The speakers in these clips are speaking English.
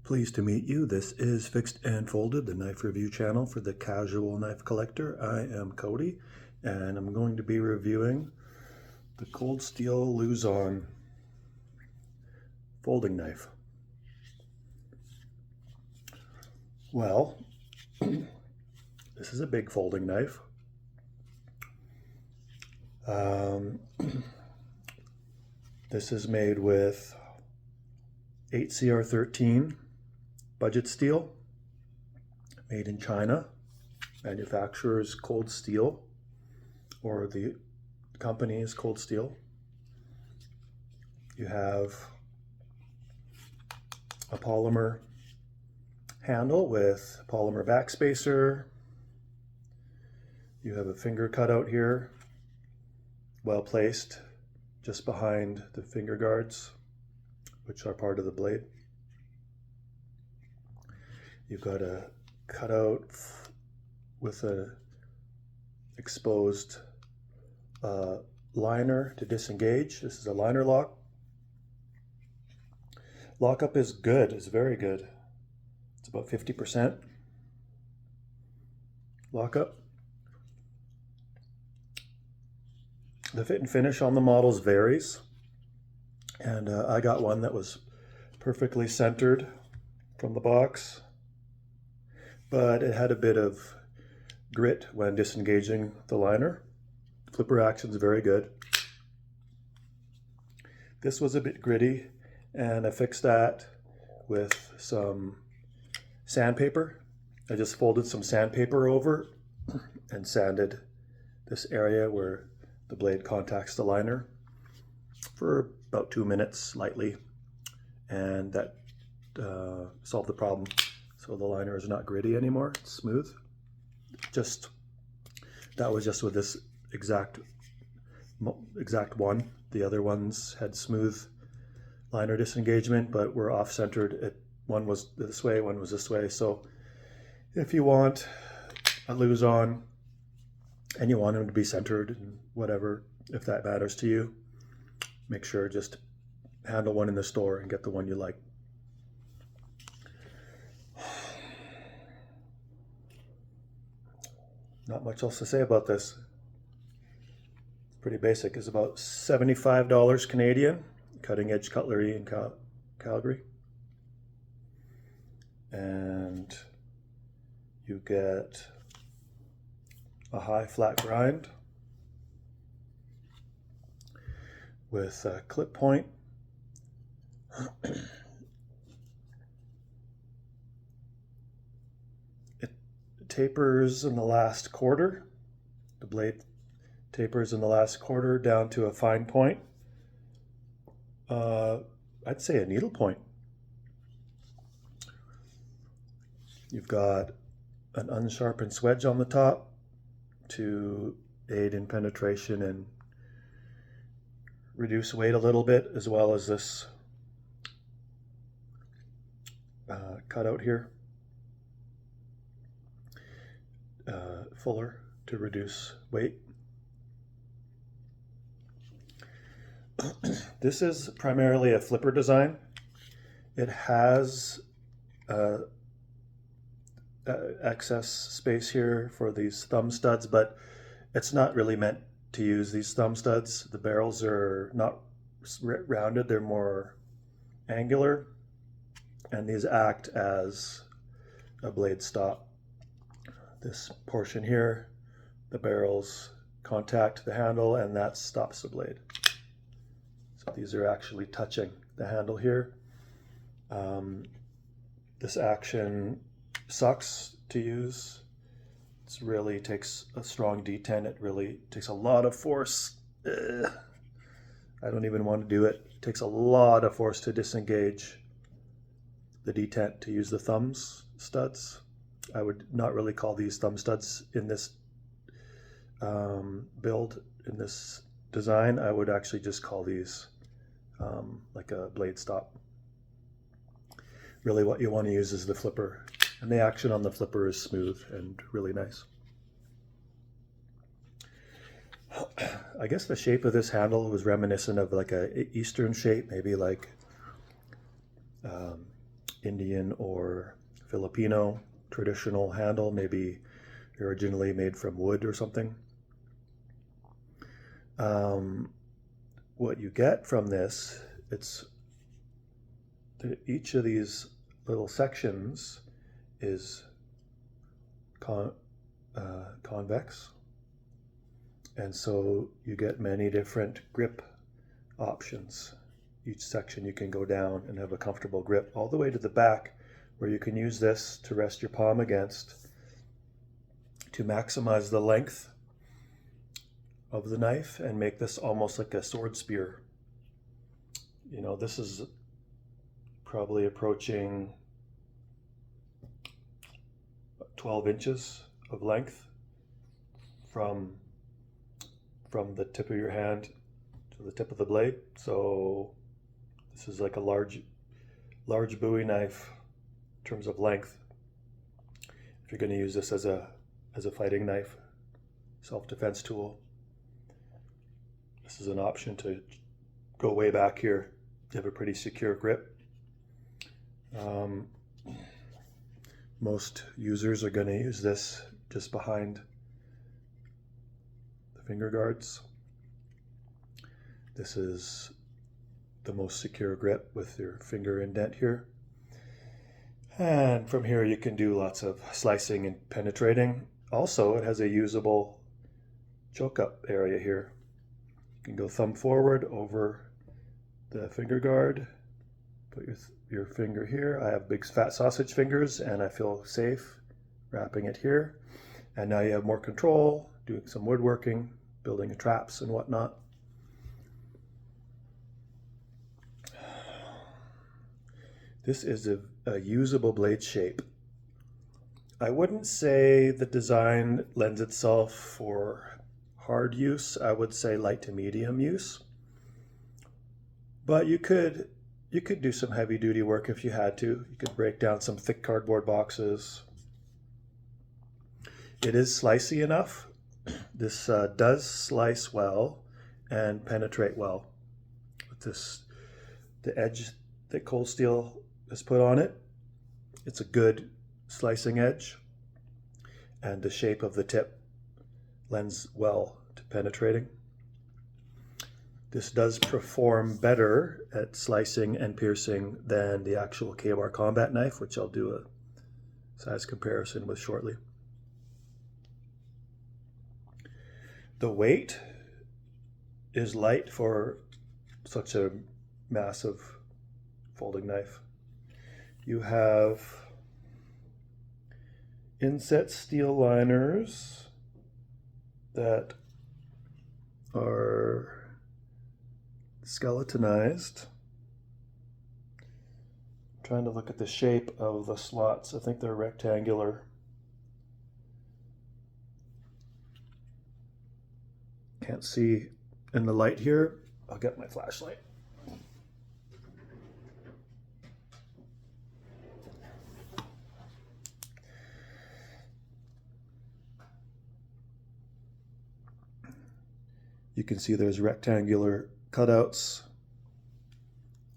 Pleased to meet you. This is Fixed and Folded, the knife review channel for the casual knife collector. I am Cody, and I'm going to be reviewing the Cold Steel Luzon folding knife. Well, this is a big folding knife. This is made with 8CR13 budget steel, made in China. Manufacturer is Cold Steel, or the company is Cold Steel. You have a polymer handle with polymer backspacer. You have a finger cutout here, well placed just behind the finger guards, which are part of the blade. You've got a cutout with an exposed liner to disengage. This is a liner lock. Lockup is good, it's very good. It's about 50% lockup. The fit and finish on the models varies, and I got one that was perfectly centered from the box, but it had a bit of grit when disengaging the liner. Flipper action is very good. This was a bit gritty, and I fixed that with some sandpaper. I just folded some sandpaper over and sanded this area where the blade contacts the liner for about 2 minutes lightly, and that solved the problem. So the liner is not gritty anymore, it's smooth. That was just with this exact one. The other ones had smooth liner disengagement, but were off-centered. One was this way, one was this way. So if you want a Luzon and you want them to be centered and whatever, if that matters to you, make sure just handle one in the store and get the one you like. Not much else to say about this. It's pretty basic. It's about $75 Canadian, cutting edge cutlery in Calgary. And you get a high flat grind with a clip point. It tapers in the last quarter. The blade tapers in the last quarter down to a fine point. I'd say a needle point. You've got an unsharpened swedge on the top to aid in penetration and reduce weight a little bit, as well as this cutout here, fuller to reduce weight. This is primarily a flipper design. It has excess space here for these thumb studs, but it's not really meant to use these thumb studs. The barrels are not rounded, they're more angular, and these act as a blade stop. This portion here, the barrels contact the handle, and that stops the blade. So these are actually touching the handle here. This action sucks to use. It really takes a strong detent. It really takes a lot of force. I don't even want to do it. It takes a lot of force to disengage the detent to use the thumbs studs. I would not really call these thumb studs in this build, in this design. I would actually just call these like a blade stop. Really what you want to use is the flipper, and the action on the flipper is smooth and really nice. I guess the shape of this handle was reminiscent of like a Eastern shape, maybe like Indian or Filipino traditional handle, maybe originally made from wood or something. What you get from this, each of these little sections is convex, and so you get many different grip options. Each section you can go down and have a comfortable grip all the way to the back, where you can use this to rest your palm against to maximize the length of the knife and make this almost like a sword spear. You know, this is probably approaching 12 inches of length from the tip of your hand to the tip of the blade. So this is like a large Bowie knife in terms of length. If you're going to use this as a fighting knife, self-defense tool, this is an option to go way back here. You have a pretty secure grip. Most users are going to use this just behind the finger guards. This is the most secure grip with your finger indent here. And from here you can do lots of slicing and penetrating. Also, it has a usable choke up area here. You can go thumb forward over the finger guard, put your finger here. I have big fat sausage fingers and I feel safe wrapping it here. And now you have more control, doing some woodworking, building traps and whatnot. This is a usable blade shape. I wouldn't say the design lends itself for hard use. I would say light to medium use. But you could do some heavy duty work if you had to. You could break down some thick cardboard boxes. It is slicey enough. This does slice well and penetrate well. With the edge that cold steel is put on it, it's a good slicing edge, and the shape of the tip lends well to penetrating. This does perform better at slicing and piercing than the actual K-Bar combat knife, which I'll do a size comparison with shortly. The weight is light for such a massive folding knife. You have inset steel liners that are skeletonized. I'm trying to look at the shape of the slots. I think they're rectangular. Can't see in the light here. I'll get my flashlight. You can see there's rectangular cutouts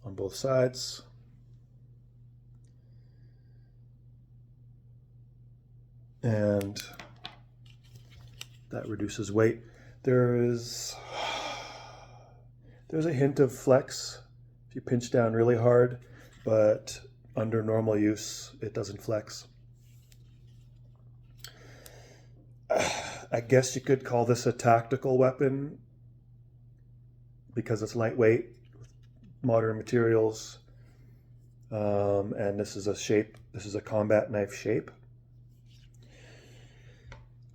on both sides. And that reduces weight. There's a hint of flex if you pinch down really hard, but under normal use, it doesn't flex. I guess you could call this a tactical weapon because it's lightweight, modern materials, and this is a combat knife shape.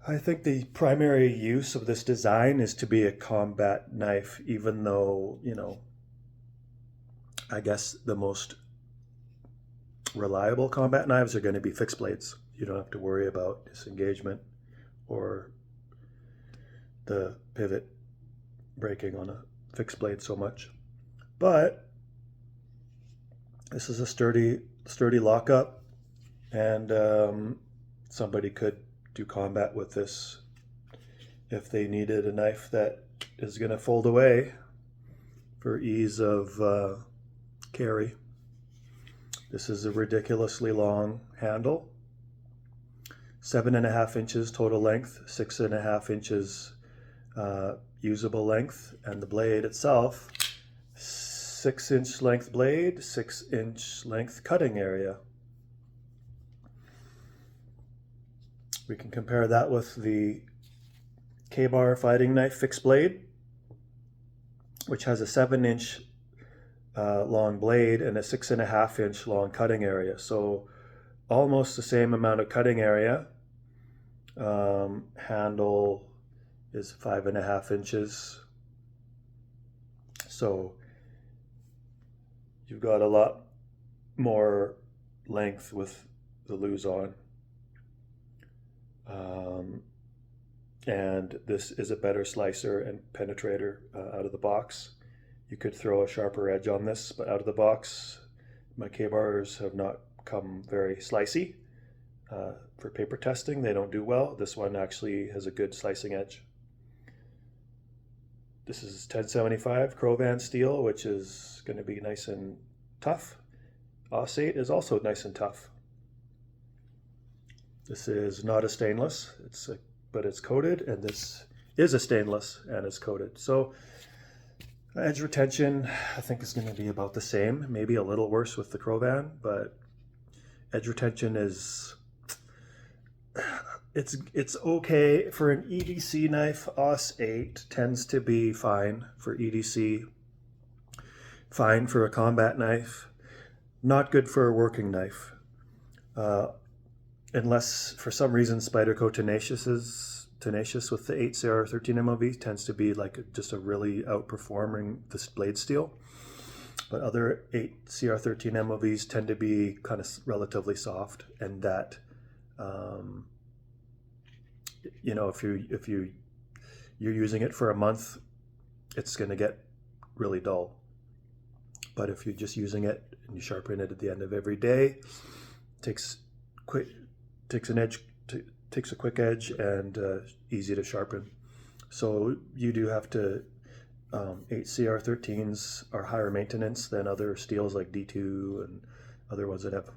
I think the primary use of this design is to be a combat knife, even though, I guess the most reliable combat knives are going to be fixed blades. You don't have to worry about disengagement or the pivot breaking on a fixed blade so much. But this is a sturdy lockup, and somebody could do combat with this if they needed a knife that is going to fold away for ease of carry. This is a ridiculously long handle. 7.5 inches total length, 6.5 inches usable length, and the blade itself, 6-inch length blade, 6-inch length cutting area. We can compare that with the K-Bar fighting knife fixed blade, which has a 7-inch long blade and a 6.5-inch long cutting area. So almost the same amount of cutting area. Handle is 5.5 inches. So you've got a lot more length with the Luzon. And this is a better slicer and penetrator out of the box. You could throw a sharper edge on this, but out of the box, my K-bars have not come very slicey. For paper testing, they don't do well. This one actually has a good slicing edge. This is 1075 Crovan steel, which is going to be nice and tough. Aussate is also nice and tough. This is not a stainless, but it's coated, and this is a stainless and it's coated. So edge retention, I think, is going to be about the same, maybe a little worse with the Crovan, but edge retention is, it's okay for an EDC knife. Aussate tends to be fine for EDC, fine for a combat knife, not good for a working knife. Unless for some reason Spyderco Tenacious with the 8CR13 MOV tends to be like just a really outperforming this blade steel. But other 8CR13 MOVs tend to be kind of relatively soft, and that you know, if you're using it for a month, it's going to get really dull. But if you're just using it and you sharpen it at the end of every day, takes a quick edge and easy to sharpen. So you do have to, 8CR13s are higher maintenance than other steels like D2 and other ones that have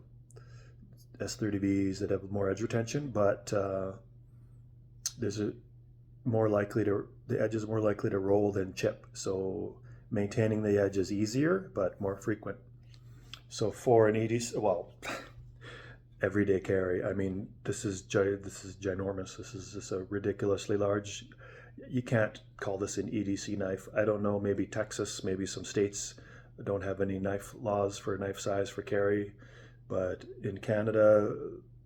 S30Bs that have more edge retention, but the edge is more likely to roll than chip. So maintaining the edge is easier, but more frequent. So for an EDC, well, everyday carry, I mean, this is ginormous. This is just a ridiculously large. You can't call this an EDC knife. I don't know, maybe Texas, maybe some states don't have any knife laws for knife size for carry, but in Canada,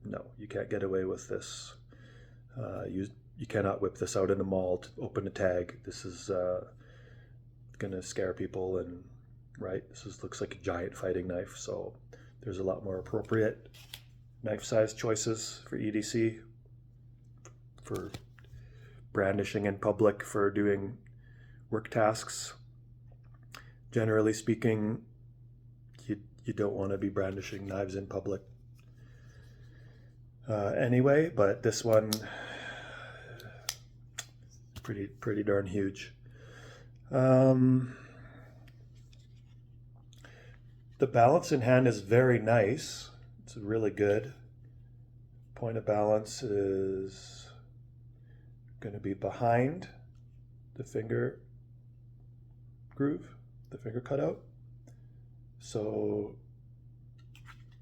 no, you can't get away with this. You cannot whip this out in a mall to open a tag. This is gonna scare people, and right, looks like a giant fighting knife. So there's a lot more appropriate knife size choices for EDC, for brandishing in public, for doing work tasks. Generally speaking, you don't want to be brandishing knives in public anyway, but this one, pretty darn huge. The balance in hand is very nice. It's really good. Point of balance is going to be behind the finger groove, the finger cutout. So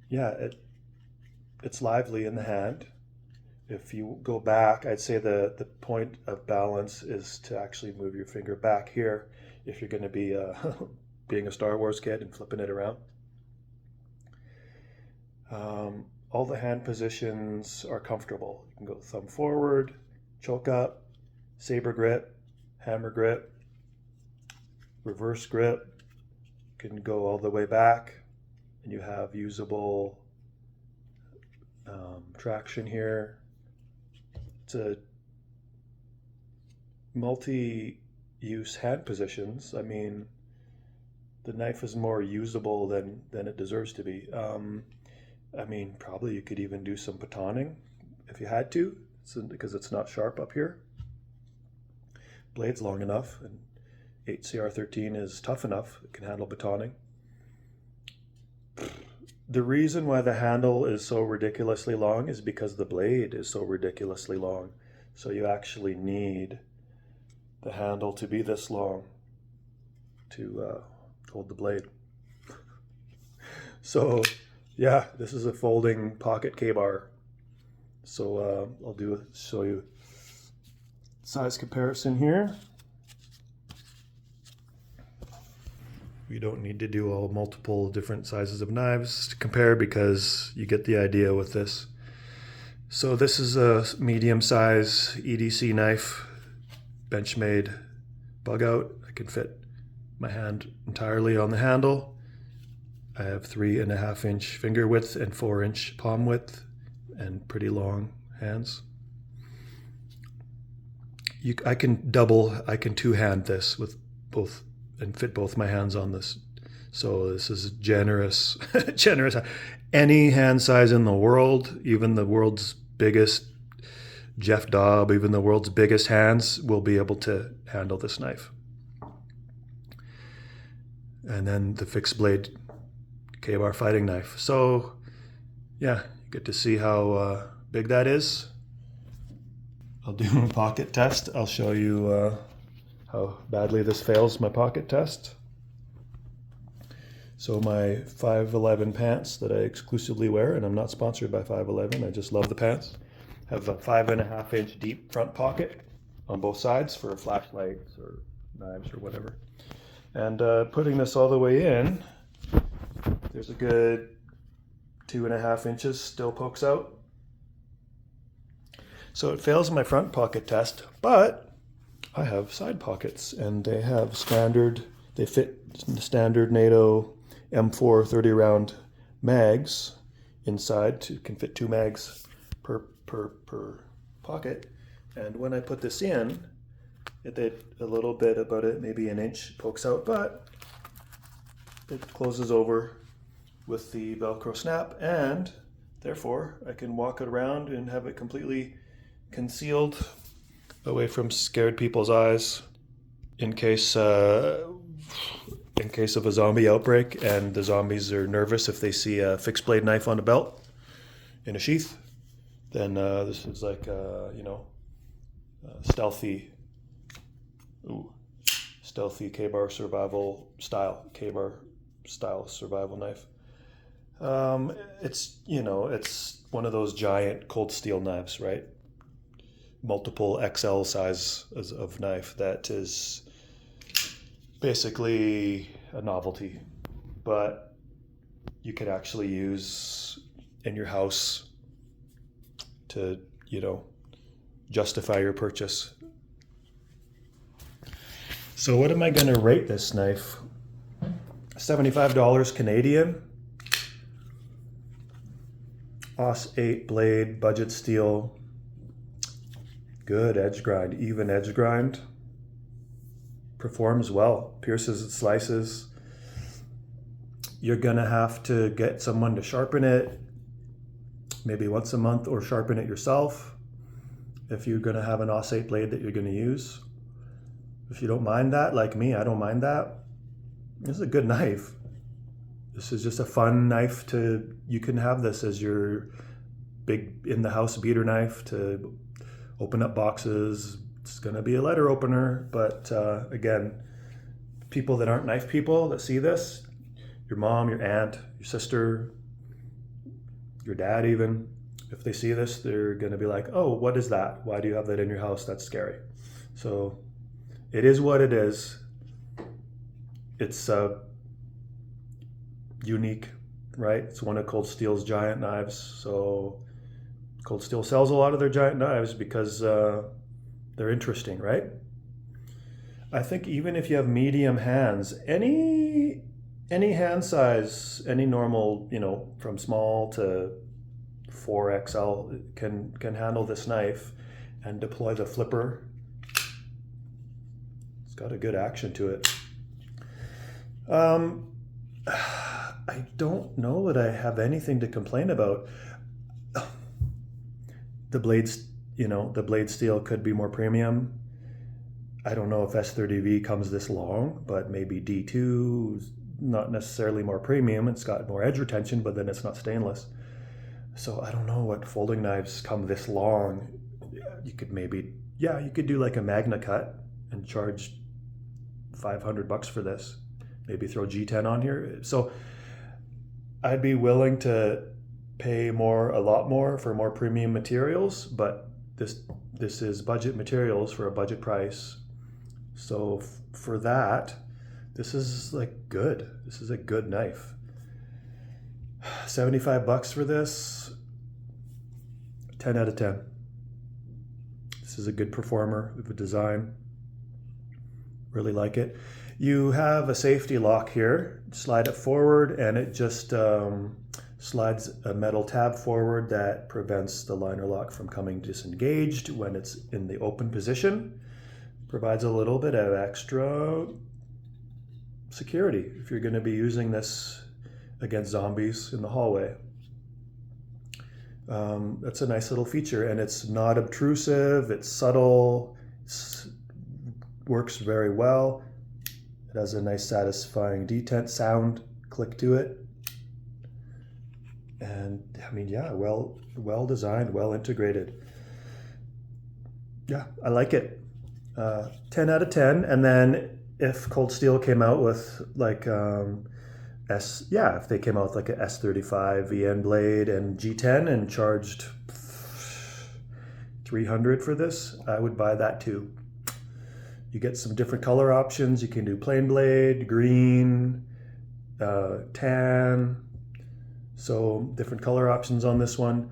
yeah, it's lively in the hand. If you go back, I'd say the point of balance is to actually move your finger back here if you're going to be being a Star Wars kid and flipping it around. All the hand positions are comfortable. You can go thumb forward, choke up, saber grip, hammer grip, reverse grip. You can go all the way back, and you have usable traction here. It's a multi-use hand positions. I mean, the knife is more usable than it deserves to be. I mean, probably you could even do some batoning if you had to, because it's not sharp up here. Blade's long enough, and 8CR13 is tough enough. It can handle batoning. the reason why the handle is so ridiculously long is because the blade is so ridiculously long. So you actually need the handle to be this long to hold the blade. So yeah, this is a folding pocket K-bar. So I'll show you size comparison here. We don't need to do all multiple different sizes of knives to compare because you get the idea with this. So this is a medium size EDC knife, Benchmade bug out. I can fit my hand entirely on the handle. I have 3.5 inch finger width and 4 inch palm width and pretty long hands. I can two-hand this with both and fit both my hands on this. So this is generous, generous. Any hand size in the world, even the world's biggest Jeff Daub, even the world's biggest hands will be able to handle this knife. And then the fixed blade K-bar fighting knife. So yeah, you get to see how big that is. I'll do a pocket test. I'll show you how badly this fails my pocket test. So my 511 pants that I exclusively wear, and I'm not sponsored by 511, I just love the pants, have a 5.5 inch deep front pocket on both sides for flashlights or knives or whatever. And putting this all the way in, there's a good 2.5 inches still pokes out. So it fails my front pocket test, but I have side pockets, and they have they fit standard NATO M4 30 round mags inside. Can fit 2 mags per pocket. And when I put this in, it did a little bit about it, maybe an inch pokes out, but it closes over with the Velcro snap, and therefore I can walk it around and have it completely concealed away from scared people's eyes in case of a zombie outbreak and the zombies are nervous if they see a fixed blade knife on a belt in a sheath. Then this is like stealthy K-bar style survival knife. It's one of those giant cold steel knives, right? Multiple XL size of knife that is basically a novelty, but you could actually use in your house to, justify your purchase. So what am I going to rate this knife? $75 Canadian. OS 8 blade, budget steel. Good edge grind, even edge grind. Performs well, pierces and slices. You're gonna have to get someone to sharpen it maybe once a month, or sharpen it yourself if you're gonna have an OS 8 blade that you're gonna use. If you don't mind that, like me, I don't mind that. This is a good knife. This is just a fun knife you can have this as your big in the house beater knife to open up boxes. It's going to be a letter opener, but again, people that aren't knife people that see this, your mom, your aunt, your sister, your dad even, if they see this, they're going to be like, oh, what is that? Why do you have that in your house? That's scary. So it is what it is. It's unique, right? It's one of Cold Steel's giant knives. So Cold Steel sells a lot of their giant knives because they're interesting, right? I think even if you have medium hands, any hand size, any normal, from small to 4XL can handle this knife and deploy the flipper. It's got a good action to it. I don't know that I have anything to complain about. The blades, the blade steel could be more premium. I don't know if S30V comes this long, but maybe D2, not necessarily more premium. It's got more edge retention, but then it's not stainless. So I don't know what folding knives come this long. You could maybe, yeah, you could do like a Magna Cut and charge $500 for this. Maybe throw G10 on here. So I'd be willing to pay a lot more for more premium materials, but this is budget materials for a budget price. So for that, this is like good. This is a good knife. $75 for this, 10 out of 10. This is a good performer with a design. Really like it. You have a safety lock here. Slide it forward and it just slides a metal tab forward that prevents the liner lock from coming disengaged when it's in the open position. Provides a little bit of extra security if you're going to be using this against zombies in the hallway. That's a nice little feature, and it's not obtrusive, it's subtle, works very well. It has a nice satisfying detent sound click to it. And I mean, yeah, well designed, well integrated. Yeah, I like it. 10 out of 10. And then if Cold Steel came out with like if they came out with like a S35 VN blade and G10 and charged $300 for this, I would buy that too. You get some different color options. You can do plain blade, green, tan. So different color options on this one.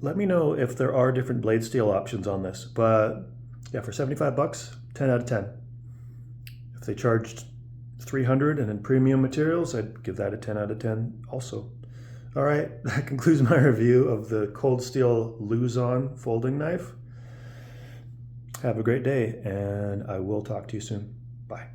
Let me know if there are different blade steel options on this. But yeah, for $75, 10 out of 10. If they charged $300 and in premium materials, I'd give that a 10 out of 10 also. All right, that concludes my review of the Cold Steel Luzon folding knife. Have a great day, and I will talk to you soon. Bye.